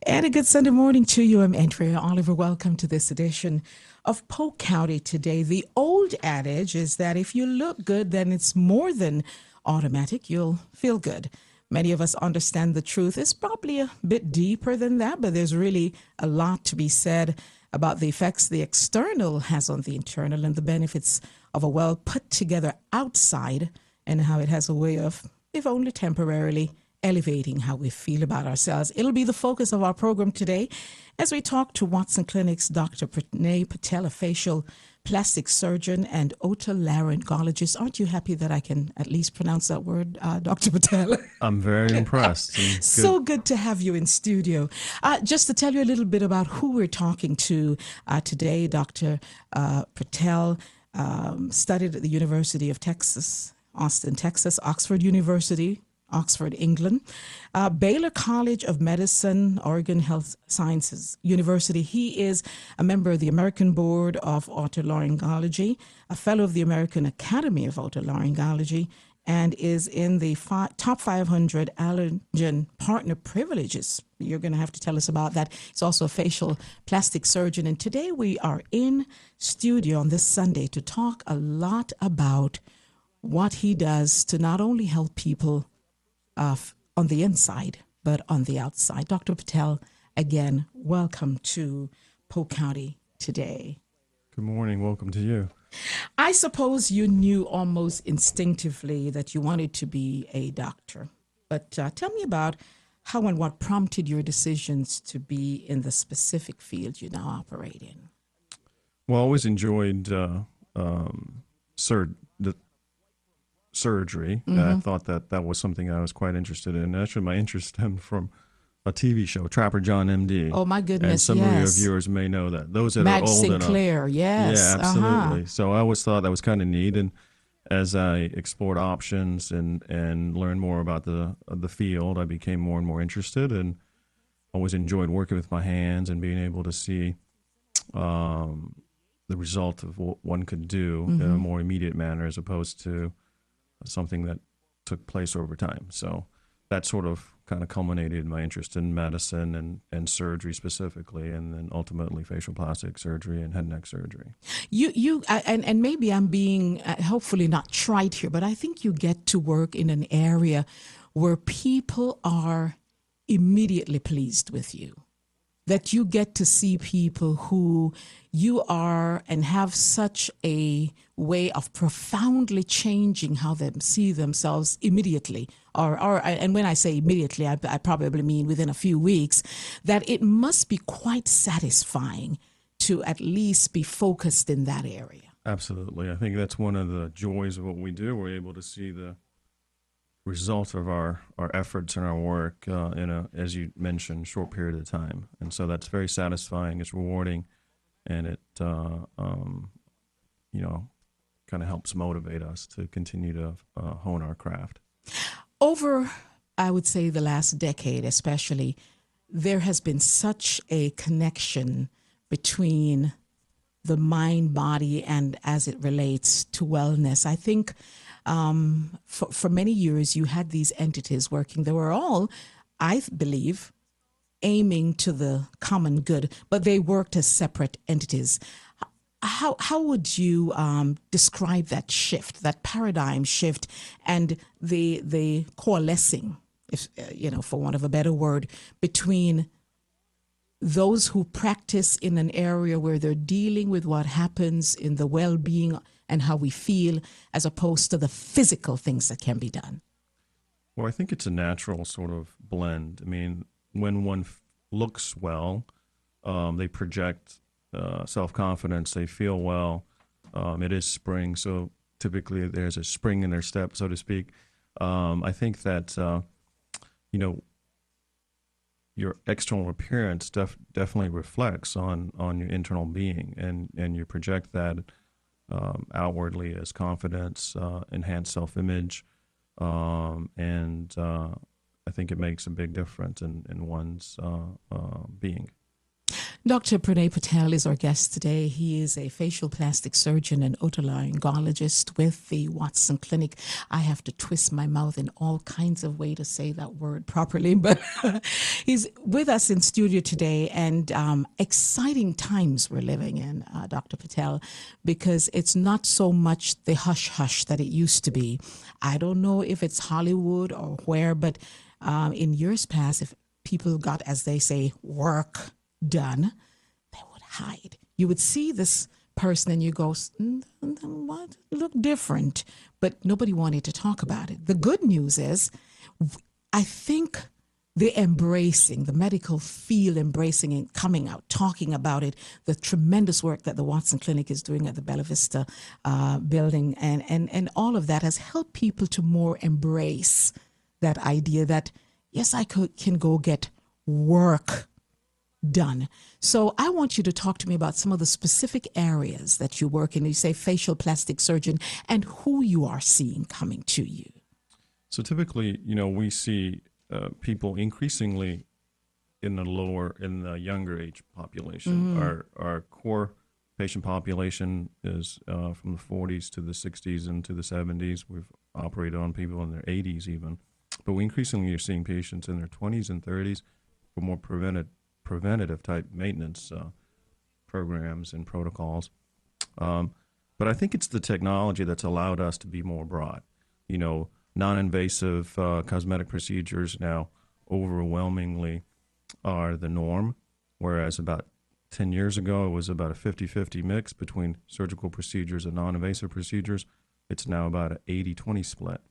And a good Sunday morning to you. I'm Andrea Oliver. Welcome to this edition of Polk County Today. The old adage is that if you look good, then it's more than automatic. You'll feel good. Many of us understand the truth. It's probably a bit deeper than that, but there's really a lot to be said about the effects the external has on the internal and the benefits of a well put together outside and how it has a way of, if only temporarily, elevating how we feel about ourselves. It'll be the focus of our program today as we talk to Watson Clinic's Dr. Pranay Patel, a facial plastic surgeon and otolaryngologist. Aren't you happy that I can at least pronounce that word, Dr. Patel? I'm very impressed. So good to have you in studio. Just to tell you a little bit about who we're talking to today, Dr. Patel studied at the University of Texas, Austin, Texas, Oxford University, Oxford, England, Baylor College of Medicine, Oregon Health Sciences University. He is a member of the American Board of Otolaryngology, a fellow of the American Academy of Otolaryngology, and is in the top 500 allergen partner privileges. You're going to have to tell us about that. He's also a facial plastic surgeon. And today we are in studio on this Sunday to talk a lot about what he does to not only help people on the inside, but on the outside. Dr. Patel, again, welcome to Polk County Today. Good morning. Welcome to you. I suppose you knew almost instinctively that you wanted to be a doctor, but tell me about how and what prompted your decisions to be in the specific field you now operate in. Well, I always enjoyed surgery. Mm-hmm. I thought that was something I was quite interested in. Actually, my interest stemmed from a TV show, Trapper John, MD. Oh, my goodness, and some of your viewers may know that. Those that Madge are old Sinclair, enough. yes. Yeah, absolutely. So I always thought that was kind of neat. And as I explored options and learned more about the field, I became more and more interested and always enjoyed working with my hands and being able to see the result of what one could do in a more immediate manner as opposed to something that took place over time. So that sort of kind of culminated in my interest in medicine and surgery specifically, and then ultimately facial plastic surgery and head and neck surgery. And maybe I'm being hopefully not trite here, but I think you get to work in an area where people are immediately pleased with you. That you get to see people who you are and have such a way of profoundly changing how they see themselves immediately. And when I say immediately, I probably mean within a few weeks, that it must be quite satisfying to at least be focused in that area. Absolutely. I think that's one of the joys of what we do. We're able to see the result of our efforts and our work in a, as you mentioned, short period of time. And so that's very satisfying. It's rewarding, and it, kind of helps motivate us to continue to hone our craft. Over, I would say, the last decade especially, there has been such a connection between the mind, body, and as it relates to wellness. I think for many years you had these entities working. They were all, I believe, aiming to the common good, but they worked as separate entities. How would you describe that shift, that paradigm shift, and the coalescing, if for want of a better word, between those who practice in an area where they're dealing with what happens in the well-being and how we feel, as opposed to the physical things that can be done? Well, I think it's a natural sort of blend. I mean, when one looks well, they project self-confidence, they feel well. It is spring, so typically there's a spring in their step, so to speak. I think that, your external appearance definitely reflects on your internal being, and you project that outwardly as confidence, enhanced self-image, and I think it makes a big difference in one's being. Dr. Pranay Patel is our guest today. He is a facial plastic surgeon and otolaryngologist with the Watson Clinic. I have to twist my mouth in all kinds of way to say that word properly, but he's with us in studio today, and exciting times we're living in, Dr. Patel, because it's not so much the hush-hush that it used to be. I don't know if it's Hollywood or where, but in years past, if people got, as they say, work done, they would hide. You would see this person and you go, what? Look different. But nobody wanted to talk about it. The good news is, I think the medical field embracing it, coming out, talking about it, the tremendous work that the Watson Clinic is doing at the Bella Vista building, and all of that has helped people to more embrace that idea that, yes, I can go get work done. So I want you to talk to me about some of the specific areas that you work in. You say facial plastic surgeon, and who you are seeing coming to you. So typically, we see people increasingly in the younger age population. Our core patient population is from the 40s to the 60s and to the 70s. We've operated on people in their 80s even. But we increasingly are seeing patients in their 20s and 30s for more preventative type maintenance programs and protocols. But I think it's the technology that's allowed us to be more broad. Non-invasive cosmetic procedures now overwhelmingly are the norm, whereas about 10 years ago it was about a 50-50 mix between surgical procedures and non-invasive procedures. It's now about an 80-20 split.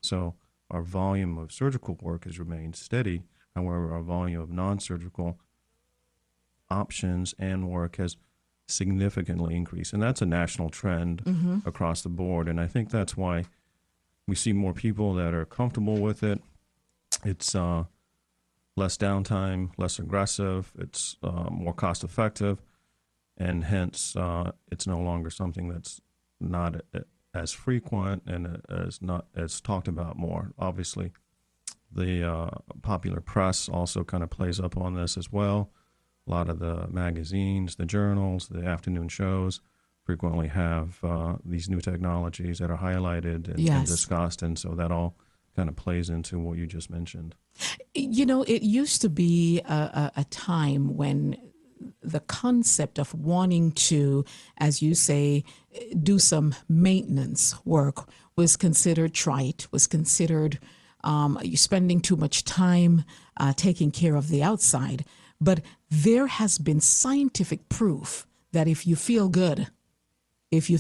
So our volume of surgical work has remained steady. However, our volume of non-surgical options and work has significantly increased. And that's a national trend across the board. And I think that's why we see more people that are comfortable with it. It's less downtime, less aggressive. It's more cost effective. And hence, it's no longer something that's not as frequent and as talked about more. Obviously, the popular press also kind of plays up on this as well. A lot of the magazines, the journals, the afternoon shows frequently have these new technologies that are highlighted and discussed, and so that all kind of plays into what you just mentioned. It used to be a time when the concept of wanting to, as you say, do some maintenance work was considered trite, was considered you spending too much time taking care of the outside. But there has been scientific proof that if you feel good, if you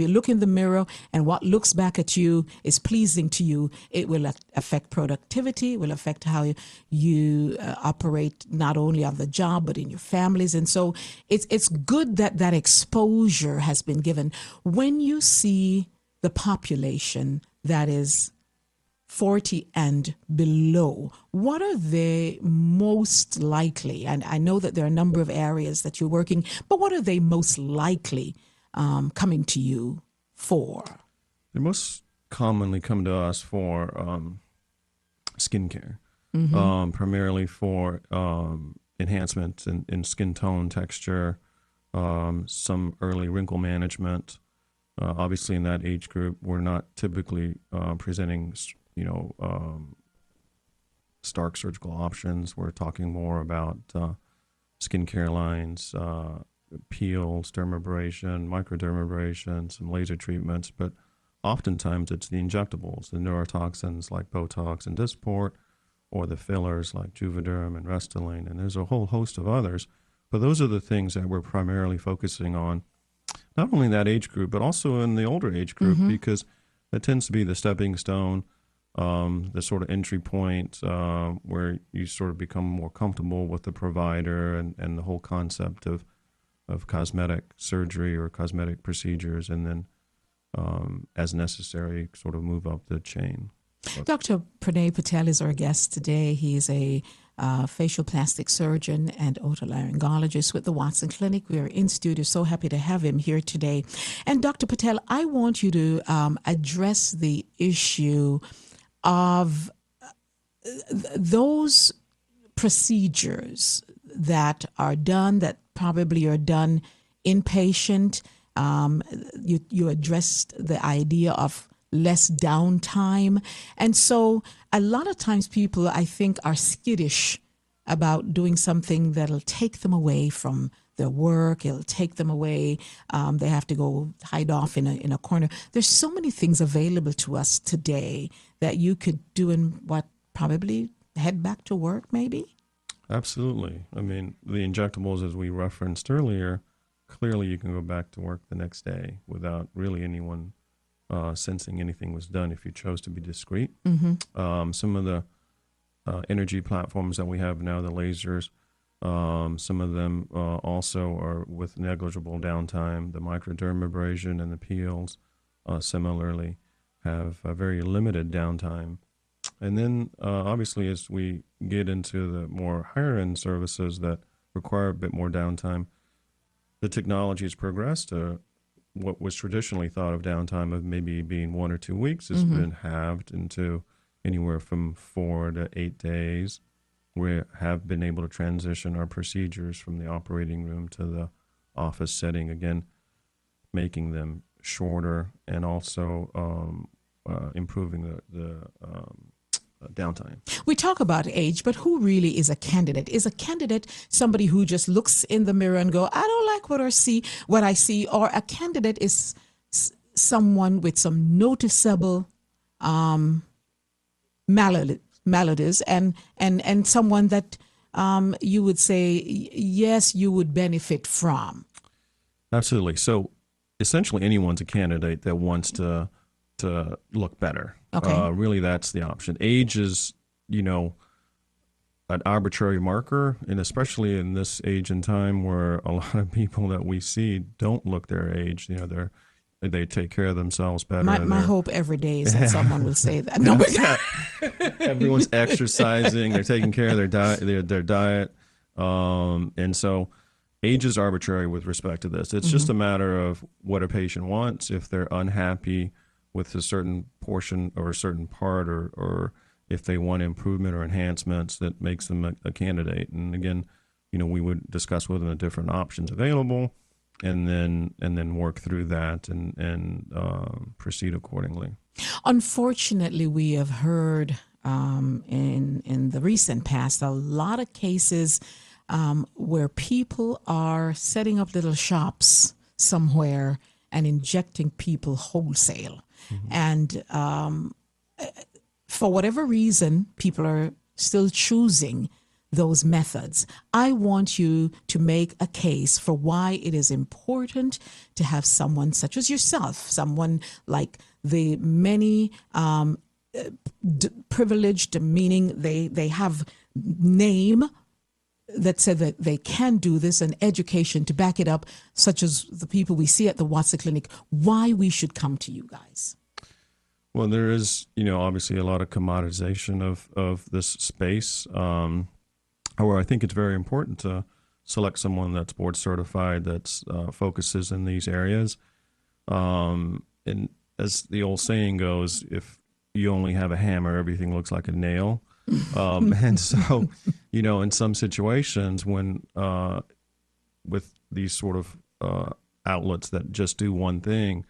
look in the mirror and what looks back at you is pleasing to you, it will affect productivity, it will affect how you operate not only on the job, but in your families. And so it's good that exposure has been given. When you see the population that is 40 and below, what are they most likely? And I know that there are a number of areas that you're working, but what are they most likely coming to you for? They most commonly come to us for skincare, primarily for enhancements in skin tone, texture, some early wrinkle management. Obviously, in that age group, we're not typically presenting stark surgical options. We're talking more about skincare lines, peels, dermabrasion, microdermabrasion, some laser treatments, but oftentimes it's the injectables, the neurotoxins like Botox and Dysport, or the fillers like Juvederm and Restylane, and there's a whole host of others. But those are the things that we're primarily focusing on, not only in that age group, but also in the older age group, because that tends to be the stepping stone, the sort of entry point where you sort of become more comfortable with the provider and the whole concept of cosmetic surgery or cosmetic procedures, and then as necessary, sort of move up the chain. Dr. Pranay Patel is our guest today. He's a facial plastic surgeon and otolaryngologist with the Watson Clinic. We are in studio, so happy to have him here today. And Dr. Patel, I want you to address the issue of those procedures that are done that probably are done inpatient. You addressed the idea of less downtime. And so a lot of times people, I think, are skittish about doing something that'll take them away from their work. It'll take them away. They have to go hide off in a corner. There's so many things available to us today that you could do in what, probably head back to work maybe? Absolutely. I mean, the injectables, as we referenced earlier, clearly you can go back to work the next day without really anyone sensing anything was done if you chose to be discreet. Some of the energy platforms that we have now, the lasers, some of them also are with negligible downtime. The microdermabrasion and the peels similarly have a very limited downtime. And then obviously as we get into the more higher end services that require a bit more downtime, the technology has progressed. What was traditionally thought of downtime of maybe being 1 or 2 weeks has been halved into anywhere from 4 to 8 days. We have been able to transition our procedures from the operating room to the office setting, again, making them shorter and also improving the downtime. We talk about age, but who really is a candidate? Is a candidate somebody who just looks in the mirror and go, I don't like what I see, or a candidate is someone with some noticeable maladies and someone that you would say, yes, you would benefit from? Absolutely. So essentially anyone's a candidate that wants to look better. Okay. Really, that's the option. Age is, an arbitrary marker, and especially in this age and time where a lot of people that we see don't look their age. They take care of themselves better. My hope every day is that someone will say that. No, everyone's exercising. They're taking care of their diet, and so age is arbitrary with respect to this. It's just a matter of what a patient wants. If they're unhappy with a certain portion or a certain part, or if they want improvement or enhancements, that makes them a candidate. And again, we would discuss with them the different options available, and then work through that and proceed accordingly. Unfortunately, we have heard in the recent past a lot of cases where people are setting up little shops somewhere and injecting people wholesale. And for whatever reason, people are still choosing those methods. I want you to make a case for why it is important to have someone such as yourself, someone like the many privileged, meaning they have name that said that they can do this, and education to back it up, such as the people we see at the Watson Clinic, why we should come to you guys. Well, there is, obviously a lot of commoditization of this space. However, I think it's very important to select someone that's board certified, that's focuses in these areas. And as the old saying goes, if you only have a hammer, everything looks like a nail. And so, in some situations when with these sort of outlets that just do one thing,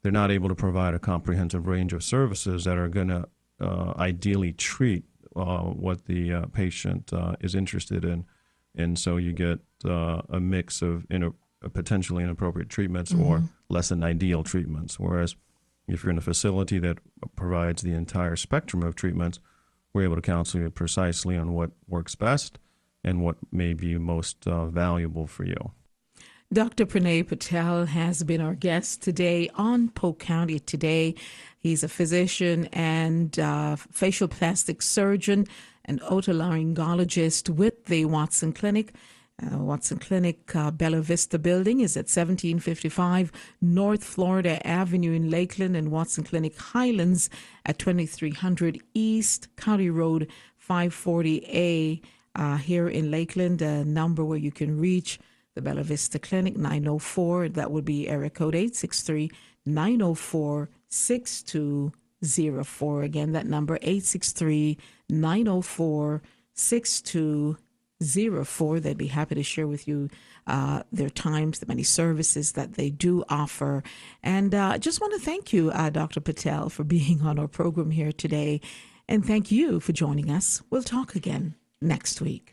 they're not able to provide a comprehensive range of services that are going to ideally treat what the patient is interested in. And so you get a mix of potentially inappropriate treatments or less than ideal treatments. Whereas if you're in a facility that provides the entire spectrum of treatments, we're able to counsel you precisely on what works best and what may be most valuable for you. Dr. Pranay Patel has been our guest today on Polk County Today. He's a physician and facial plastic surgeon and otolaryngologist with the Watson Clinic. Watson Clinic Bella Vista building is at 1755 North Florida Avenue in Lakeland, and Watson Clinic Highlands at 2300 East County Road 540A here in Lakeland. A number where you can reach the Bella Vista Clinic, 904. That would be area code 863-904-6204. Again, that number 863-904-6204. 02-640-9604. They'd be happy to share with you their times, the many services that they do offer. And I just want to thank you, Dr. Patel, for being on our program here today. And thank you for joining us. We'll talk again next week.